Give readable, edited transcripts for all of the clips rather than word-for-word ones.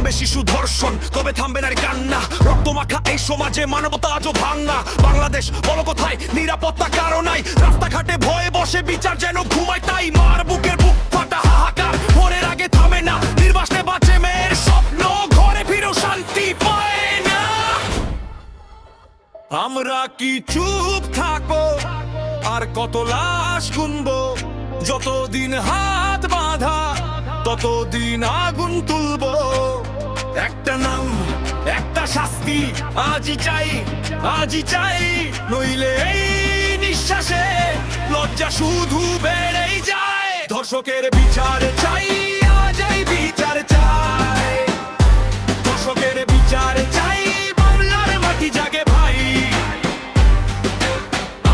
থামবে শিশু ধর্ষণ, তবে থামবে নারী কান্না। রক্তমাখা এই সমাজে মানবতা আজও ভাঙা। বাংলাদেশ বলো কোথায়, নিরাপত্তা কারো নাই। রাস্তাঘাটে ভয়ে বসে বিচার যেন ঘুমায়, তাই মার বুকের বুক ফাটা হাহাকার। ভোরের আগে থামে না, নির্বাসনে বাঁচে মেয়ের স্বপ্ন, ঘরে ফিরেও শান্তি পায় না। আমরা কি চুপ থাকবো আর কত লাশ গুনবো? যতদিন হাত বাঁধা ততদিন আগুন তুলবো। একটা নাম, একটা শাস্তি, আজই চাই, আজই চাই, নইলে এই নিঃশ্বাসে লজ্জা শুধু বেড়েই যায়। ধর্ষকের বিচার চাই, আজ এই বিচার চাই। ধর্ষকের বিচার চাই, বাংলার মাটি জাগে ভাই।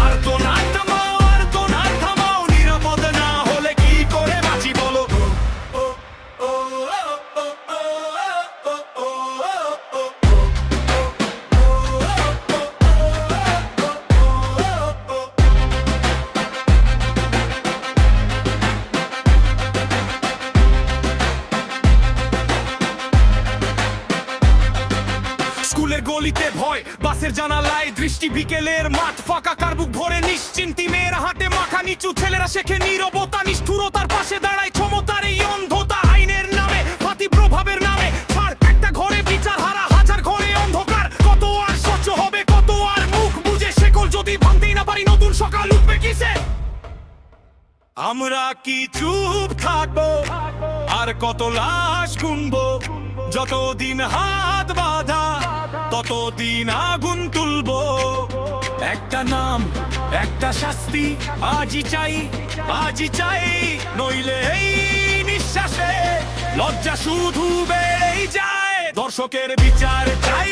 আর তো না থামাও, আর তো না থামাও, নিরাপদ না হলে কি করে বাঁচি বলো? স্কুলের গলিতে ভয়, বাসের জানালায় দৃষ্টি, বিকেলের মাঠ ফাঁকা, কার বুক ভরে নিশ্চিন্তি। মেয়েরা হাঁটে মাথা নিচু, ছেলেরা শেখে নীরবতা। নিষ্ঠুরতার পাশে দাঁড়ায় ক্ষমতার এই অন্ধতা। আইনের নামে, ফাতি প্রভাবের নামে ছাড়। একটা ঘরে বিচার হারা, হাজার ঘরে অন্ধকার। কত আর স্বচ্ছ হবে, কত আর মুখ বুঝে শেকল যদি ভাঙতেই না পারি, নতুন সকাল উঠবে কিসে? আমরা কি চুপ থাকবো আর কত লাশ গুনবো? যতদিন হাত বাঁধা ততদিন আগুন তুলবো। একটা নাম, একটা শাস্তি, আজই চাই, আজই চাই, নইলে এই নিঃশ্বাসে লজ্জা শুধু বেড়েই যায়। ধর্ষকের বিচার চাই,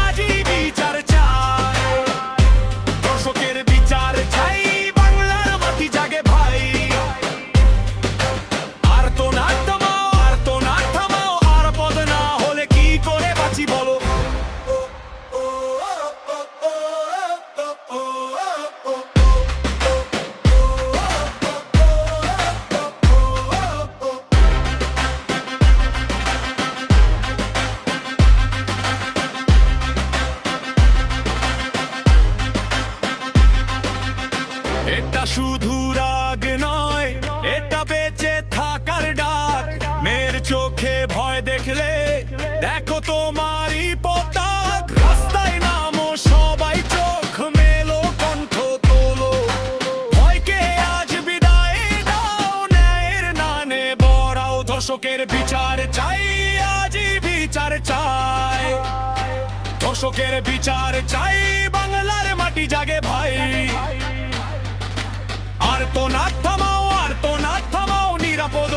আজই বিচার চাই। ধর্ষকের বিচার চাই, বাংলার মাটি জাগে ভাই। আর তো না থামাও, আর তো না থামাও, আর পদ না হলে কি করে বাঁচি বলো? এটা শুধু রাগ নয়, এটা বেঁচে থাকার ডাক। মেয়ের চোখে ভয় দেখলে দেখো তোমারই পতাক। রাস্তায় নামো সবাই, চোখ মেলো, কণ্ঠ তোলো। ভয়কে আজ বিদায় দাও, ন্যায়ের নানে বড়াও। ধর্ষকের বিচার চাই, আজই বিচার চাই। ধর্ষকের বিচার চাই, বাংলার মাটি জাগে ভাই। আর তো না থামাও, আর তো না থামাও, নিরাপদ